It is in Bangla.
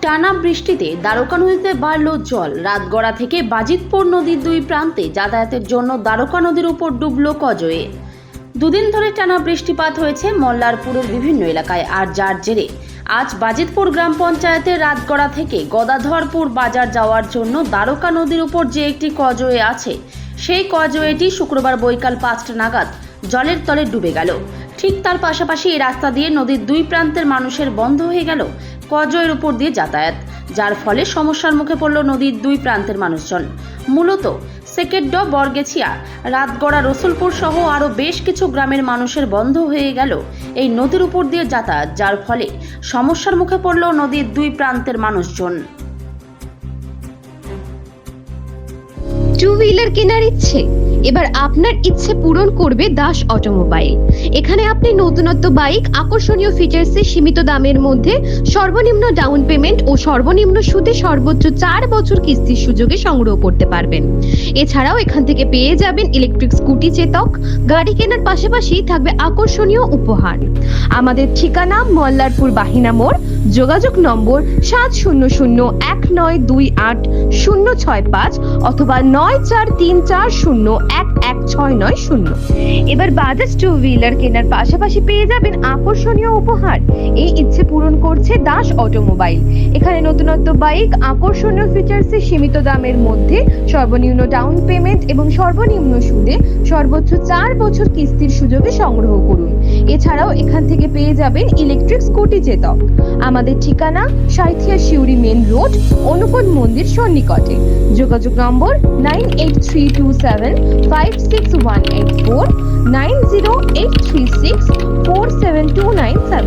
টানা বৃষ্টিতে দ্বারকা নদীতে বাড়ল জল। রাতগড়া থেকে বাজিতপুর নদীর দুই প্রান্তে যাতায়াতের জন্য দ্বারকা নদীর উপর ডুবল কজওয়ে। দুদিন ধরে টানা বৃষ্টিপাত হয়েছে মল্লারপুরের বিভিন্ন এলাকায়, আর যার জেরে আজ বাজিতপুর গ্রাম পঞ্চায়েতের রাতগড়া থেকে গদাধরপুর বাজার যাওয়ার জন্য দ্বারকা নদীর উপর যে একটি কজওয়ে আছে, সেই কজওয়েটি শুক্রবার বৈকাল 5টা নাগাদ জলের তলে ডুবে গেল। ঠিক তার পাশাপাশি এই রাস্তা দিয়ে নদীর দুই প্রান্তের মানুষের বন্ধ হয়ে গেল কজওয়ের উপর দিয়ে যাতায়াত, যার ফলে সমস্যার মুখে পড়ল নদীর দুই প্রান্তের মানুষজন। মূলত সেকেন্ড বরগেছিয়া, রাতগড়া, রসুলপুর সহ আরও বেশ কিছু গ্রামের মানুষের বন্ধ হয়ে গেল এই নদীর উপর দিয়ে যাতায়াত, যার ফলে সমস্যার মুখে পড়ল নদীর দুই প্রান্তের মানুষজন। টু হুইলার কেনার ইচ্ছে? এবার আপনার ইচ্ছে পূরণ করবে দাস অটোমোবাইল। এখানে আপনি নতুনত্ব বাইক আকর্ষণীয় ফিচার্সে সীমিত দামের মধ্যে সর্বনিম্ন ডাউন পেমেন্ট ও সর্বনিম্ন সুদে সর্বোচ্চ 4 বছর কিস্তির সুযোগে সংগ্রহ করতে পারবেন। এছাড়াও এখান থেকে পেয়ে যাবেন ইলেকট্রিক স্কুটি চেতক। গাড়ি কেনার পাশাপাশি থাকবে আকর্ষণীয় উপহার। আমাদের ঠিকানা মল্লারপুর বাহিনা মোড়। যোগাযোগ নম্বর 7001928065 অথবা 9434011690। এবার বাজাজ টু হুইলার কেনার পাশাপাশি পেয়ে যাবেন আকর্ষণীয় উপহার। এই ইচ্ছে পূরণ করছে দাস অটোমোবাইল। এখানে নতুনত্ব বাইক আকর্ষণীয় ফিচার্সে সীমিত দামের মধ্যে সর্বনিম্ন ডাউন পেমেন্ট এবং সর্বনিম্ন সুদে সর্বোচ্চ 4 বছর কিস্তির সুযোগে সংগ্রহ করুন। এছাড়াও এখান থেকে পেয়ে যাবেন ইলেকট্রিক স্কুটি চেতক। আমাদের ঠিকানা সাঁইথিয়া শিউরি মেন রোড, অনুকূল মন্দির সন্নিকটে। যোগাযোগ নম্বর 9832756184, 9083647297।